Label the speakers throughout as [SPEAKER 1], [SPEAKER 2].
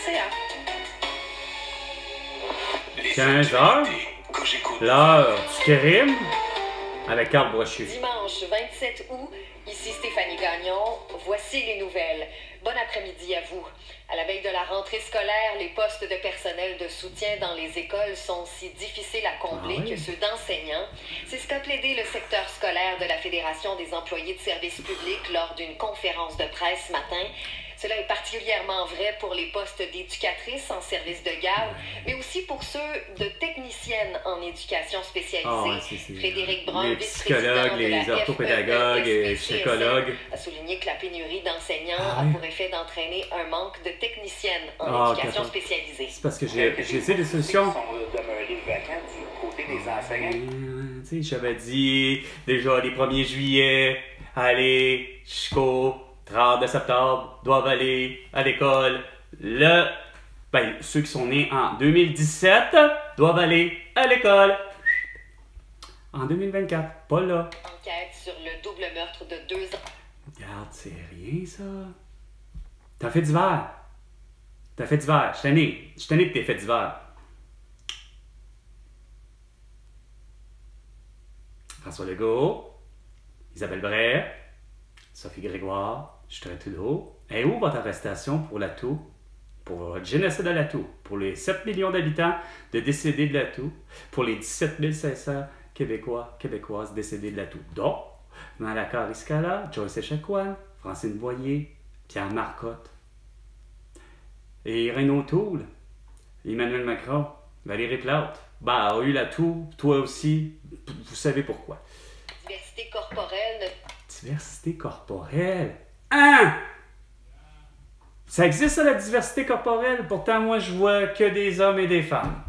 [SPEAKER 1] commencer, hein?
[SPEAKER 2] 15 heures, l'heure du crime, avec Carl Brochu.
[SPEAKER 3] Dimanche 27 août, ici Stéphanie Gagnon, voici les nouvelles. Bon après-midi à vous. À la veille de la rentrée scolaire, les postes de personnel de soutien dans les écoles sont si difficiles à combler que ceux d'enseignants. C'est ce qu'a plaidé le secteur scolaire de la Fédération des employés de services publics lors d'une conférence de presse ce matin. Cela est particulièrement vrai pour les postes d'éducatrices en service de garde, mais aussi pour ceux de techniciennes en éducation spécialisée. Frédéric Brun,
[SPEAKER 2] les psychologues, les orthopédagogues, les psychologues,
[SPEAKER 3] a souligné que la pénurie d'enseignants a pour effet d'entraîner un manque de techniciennes en éducation spécialisée.
[SPEAKER 2] C'est parce que j'ai essayé des solutions. J'avais dit déjà les 1er juillet, allez, jusqu'au 30 septembre, doivent aller à l'école. Ceux qui sont nés en 2017 doivent aller à l'école en 2024. Pas là.
[SPEAKER 3] Enquête sur le double meurtre de 2 ans.
[SPEAKER 2] Regarde, c'est rien ça. T'as fait d'hiver. T'as fait d'hiver. Je suis tanné de tes faits d'hiver. François Legault, Isabelle Bray, Sophie Grégoire, Justin Trudeau. Et où votre arrestation pour l'Atout, pour le génocide de l'Atout, pour les 7 millions d'habitants de décédés de l'Atout, pour les 17 500 Québécoises décédées de l'Atout, dont Malaka Riscala, Joyce Echaquan, Francine Boyer, Pierre Marcotte, et Renaud Toul, Emmanuel Macron, Valérie Plante, a eu l'Atout, toi aussi, vous savez pourquoi.
[SPEAKER 3] Diversité corporelle.
[SPEAKER 2] Diversité corporelle? Hein? Ça existe, ça, la diversité corporelle? Pourtant, moi, je vois que des hommes et des femmes.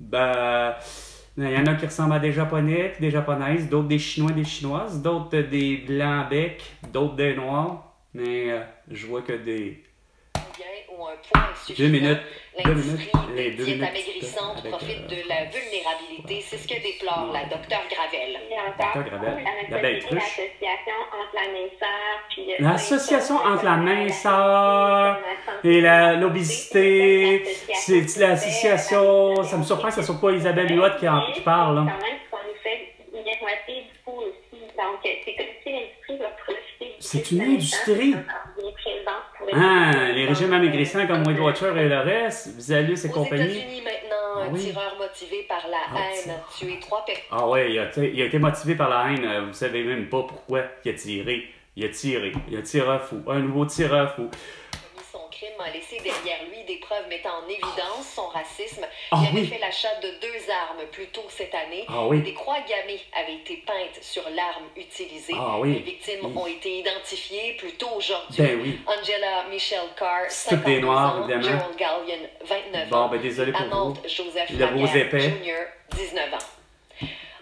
[SPEAKER 2] Il y en a qui ressemblent à des Japonais, des Japonaises, d'autres des Chinois, des Chinoises, d'autres des blancs becs, d'autres des noirs. Mais je vois que des...
[SPEAKER 3] Ou un point suffisant.
[SPEAKER 2] 2 minutes.
[SPEAKER 3] L'industrie
[SPEAKER 2] Les
[SPEAKER 3] des
[SPEAKER 2] 2
[SPEAKER 3] diètes
[SPEAKER 2] minutes
[SPEAKER 3] amaigrissantes profite de la vulnérabilité. C'est ce que déplore la docteure Gravel.
[SPEAKER 2] Docteur Gravel, la belle cruche.
[SPEAKER 4] L'association entre la
[SPEAKER 2] L'association entre la minceur et l'obésité, c'est l'association... Ça me surprend que ce soit pas Isabelle Huot qui parle. Là.
[SPEAKER 4] Quand même, ça nous fait miroiter du coup aussi. Donc, c'est comme si l'industrie va profiter.
[SPEAKER 2] C'est une industrie. Les régimes amaigrissants comme Weight Watchers et le reste, Visalus et compagnie.
[SPEAKER 3] Aux États-Unis, maintenant, un tireur motivé par la haine a tué 3 personnes.
[SPEAKER 2] Ah ouais, il a été motivé par la haine. Vous savez même pas pourquoi il a tiré. Il a tiré. Il a tiré fou. Un nouveau tireur fou.
[SPEAKER 3] Son crime a laissé derrière lui des preuves mettant en évidence son racisme.
[SPEAKER 2] Ah
[SPEAKER 3] il avait
[SPEAKER 2] oui.
[SPEAKER 3] fait l'achat de 2 armes plus tôt cette année.
[SPEAKER 2] Ah oui.
[SPEAKER 3] Et des croix gammées avaient été peintes sur l'arme utilisée.
[SPEAKER 2] Ah oui.
[SPEAKER 3] Les victimes ont été identifiées plus tôt aujourd'hui.
[SPEAKER 2] Ben oui.
[SPEAKER 3] Angela Michelle Carr,
[SPEAKER 2] C'est toutes
[SPEAKER 3] 52
[SPEAKER 2] des Noirs,
[SPEAKER 3] ans.
[SPEAKER 2] évidemment.
[SPEAKER 3] Gerald Gallion, 29
[SPEAKER 2] Bon,
[SPEAKER 3] ans.
[SPEAKER 2] ben désolé pour
[SPEAKER 3] Amant
[SPEAKER 2] vous.
[SPEAKER 3] Joseph
[SPEAKER 2] Le beau
[SPEAKER 3] Lagarde
[SPEAKER 2] épais.
[SPEAKER 3] Jr., 19 ans.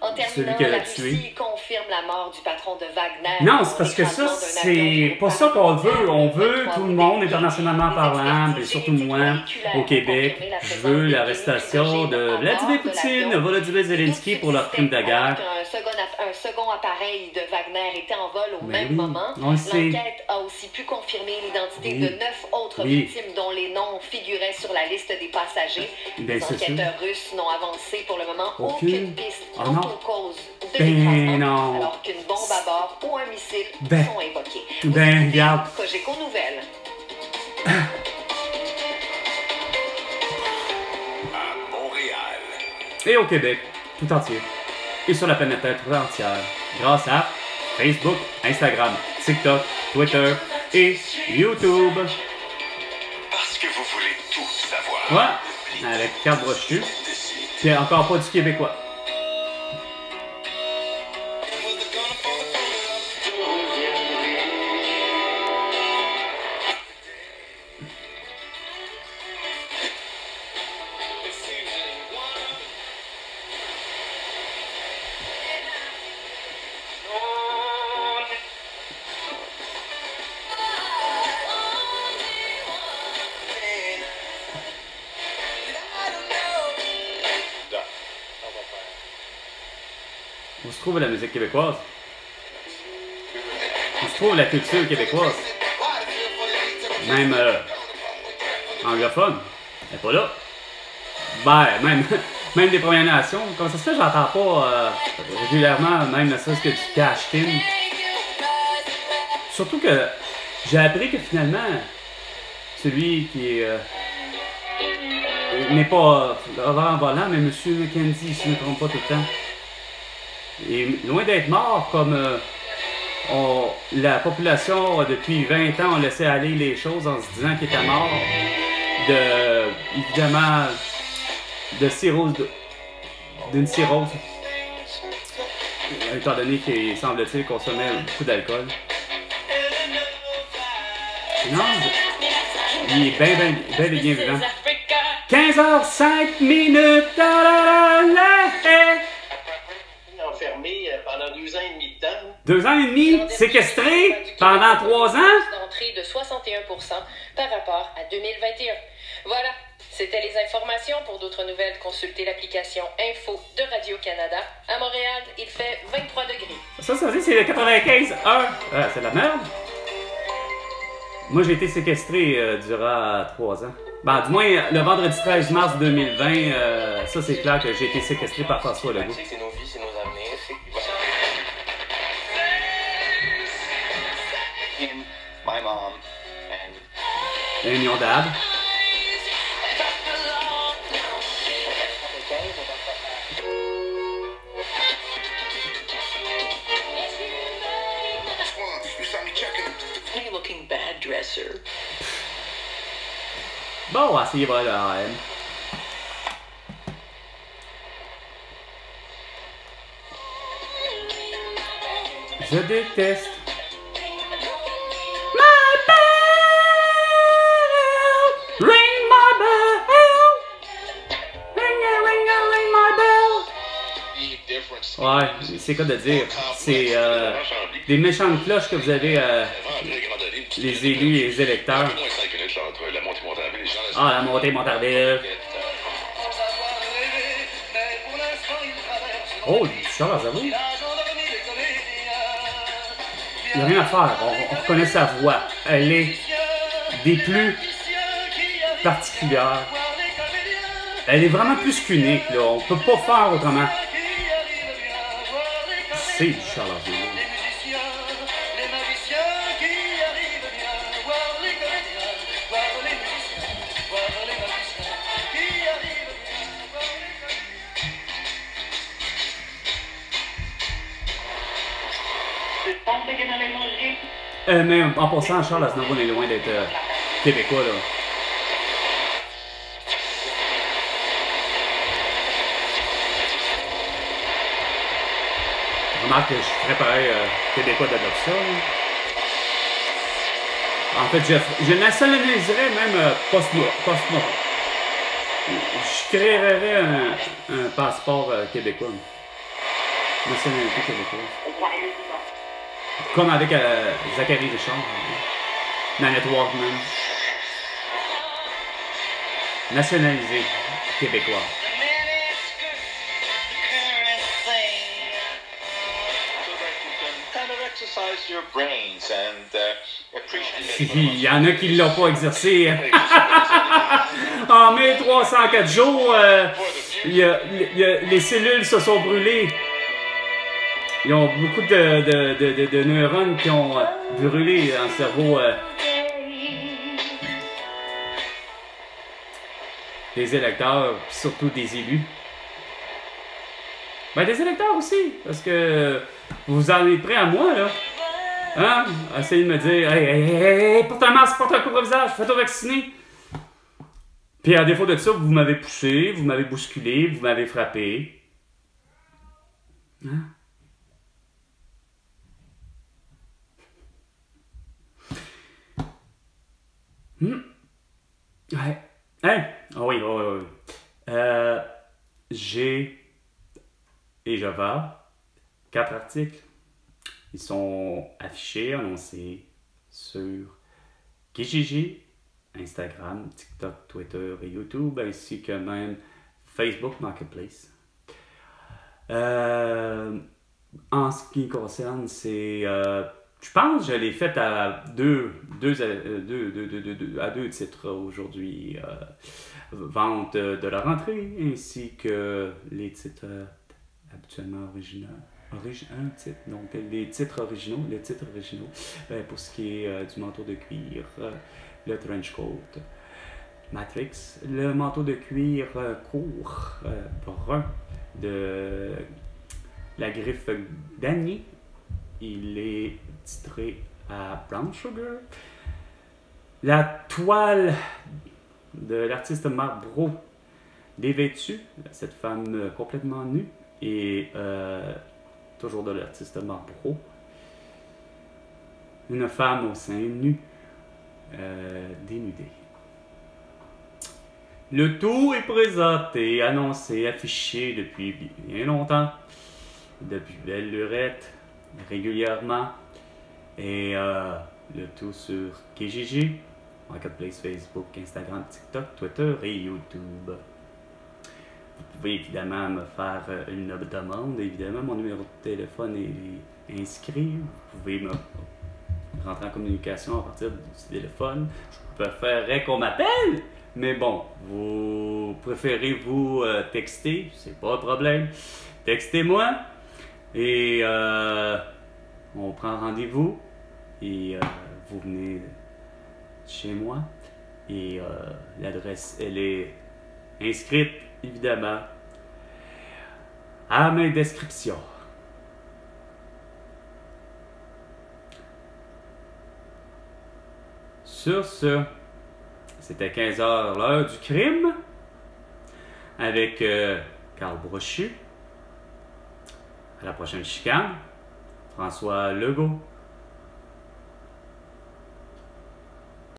[SPEAKER 3] En
[SPEAKER 2] Celui
[SPEAKER 3] terminant,
[SPEAKER 2] qui l'a
[SPEAKER 3] la
[SPEAKER 2] tué.
[SPEAKER 3] Russie confirme la mort du patron de Wagner.
[SPEAKER 2] Non, c'est parce que ça, c'est pas ça qu'on veut. On veut tout le monde, internationalement parlant, et surtout moi, au Québec. Je veux l'arrestation de Vladimir Poutine, Volodymyr Zelensky pour leur crime de guerre.
[SPEAKER 3] Un second appareil de Wagner était en vol au même
[SPEAKER 2] oui,
[SPEAKER 3] moment.
[SPEAKER 2] on le sait.
[SPEAKER 3] L'enquête a aussi pu confirmer l'identité de 9 autres victimes dont les noms figuraient sur la liste des passagers.
[SPEAKER 2] Ben,
[SPEAKER 3] Les
[SPEAKER 2] c'est
[SPEAKER 3] enquêteurs russes n'ont avancé pour le moment
[SPEAKER 2] Aucune.
[SPEAKER 3] aucune piste
[SPEAKER 2] Ah,
[SPEAKER 3] quant
[SPEAKER 2] non.
[SPEAKER 3] aux causes de
[SPEAKER 2] Ben,
[SPEAKER 3] l'écrasement,
[SPEAKER 2] non.
[SPEAKER 3] alors qu'une bombe à bord ou un missile
[SPEAKER 2] Ben.
[SPEAKER 3] sont évoqués.
[SPEAKER 2] Ben, regarde.
[SPEAKER 3] Cogeco Nouvelles.
[SPEAKER 5] À Montréal.
[SPEAKER 2] Et au Québec, tout entier. Et sur la planète Terre tout entière. Grâce à Facebook, Instagram, TikTok, Twitter et YouTube.
[SPEAKER 5] Parce que vous voulez tout savoir.
[SPEAKER 2] Ouais, avec Carl Brochu. Puis encore pas du québécois. Où se trouve la musique québécoise? Où se trouve la culture québécoise? Même anglophone. Elle n'est pas là. Ben, même des Premières Nations. Comment ça se fait, j'entends pas régulièrement, même ne serait-ce que du cash-in. Surtout que j'ai appris que finalement, celui qui n'est pas Laurent Volant, mais M. McKenzie, si je ne me trompe pas tout le temps. Et loin d'être mort, comme la population, depuis 20 ans, on laissait aller les choses en se disant qu'il était mort. Évidemment, de cirrhose, d'une cirrhose. Étant donné qu'il semble-t-il consommait beaucoup d'alcool. Non, il est bien vivant. 15h05 minutes.
[SPEAKER 1] Enfermé pendant 2 ans et demi de temps.
[SPEAKER 2] 2 ans et demi, séquestré pendant 3 ans.
[SPEAKER 3] D'entrée de 61% par rapport à 2021. Voilà, c'était les informations. Pour d'autres nouvelles, consultez l'application Info de Radio-Canada. À Montréal, il fait 23 degrés.
[SPEAKER 2] Ça veut dire c'est le 95-1. C'est de la merde. Moi, j'ai été séquestré durant 3 ans. Ben, du moins, le vendredi 13 mars 2020, ça, c'est clair que j'ai été séquestré par François Legault.
[SPEAKER 1] C'est nos vies, c'est nos avenirs. My mom and...
[SPEAKER 2] Union d'Ab.
[SPEAKER 1] looking bad dresser.
[SPEAKER 2] Bon, on va essayer de voir le AM. Je déteste. My bell! Ring my bell! Ring my bell! Ouais, c'est quoi de dire? C'est des méchantes cloches que vous avez, les élus et les électeurs. Ah, la montée Montarville. Oh, Charles Aznavour. Il n'y a rien à faire. On reconnaît sa voix. Elle est des plus particulières. Elle est vraiment plus qu'unique, là. On ne peut pas faire autrement. C'est du Charles Aznavour. Mais en passant, Charles Aznavour est loin d'être québécois, là. Remarque que je ferais pareil québécois d'adoption. En fait, je nationaliserais même post-mort. Je créerais un passeport québécois. Nationalité québécoise. Comme avec Zachary Richard, Nanette Walkman. Nationalisé québécois. Il y en a qui ne l'ont pas exercé. En 1304 jours, les cellules se sont brûlées. Ils ont beaucoup de neurones qui ont brûlé dans le cerveau des électeurs, puis surtout des élus. Ben, des électeurs aussi, parce que vous en êtes prêts à moi, là. Hein? Essayez de me dire, hey, porte un masque, porte un couvre-visage, faites-toi vacciner. Puis à défaut de ça, vous m'avez poussé, vous m'avez bousculé, vous m'avez frappé. Hein? Ouais. Hein? Oh oui. J'ai et je vais 4 articles. Ils sont affichés, annoncés sur Kijiji, Instagram, TikTok, Twitter et YouTube, ainsi que même Facebook Marketplace. En ce qui concerne, c'est Je pense que je l'ai faite à deux titres aujourd'hui. Vente de la rentrée, ainsi que les titres habituellement originaux. Donc les titres originaux, pour ce qui est du manteau de cuir, le trench coat Matrix, le manteau de cuir court, brun, de la griffe Dany. Il est titré à Brown Sugar. La toile de l'artiste Marlboro dévêtue, cette femme complètement nue, et toujours de l'artiste Marlboro, une femme au sein nu, dénudée. Le tout est présenté, annoncé, affiché depuis bien longtemps, depuis belle lurette, régulièrement, et le tout sur Kijiji, Marketplace, Facebook, Instagram, TikTok, Twitter et YouTube. Vous pouvez évidemment me faire une demande. Évidemment, mon numéro de téléphone est inscrit. Vous pouvez me rentrer en communication à partir du téléphone. Je préférerais qu'on m'appelle, mais bon, vous préférez vous texter, c'est pas un problème. Textez-moi et on prend rendez-vous et vous venez chez moi et l'adresse elle est inscrite évidemment à mes descriptions. Sur ce, c'était 15h l'heure du crime avec Carl Brochu. À la prochaine chicane, François Legault.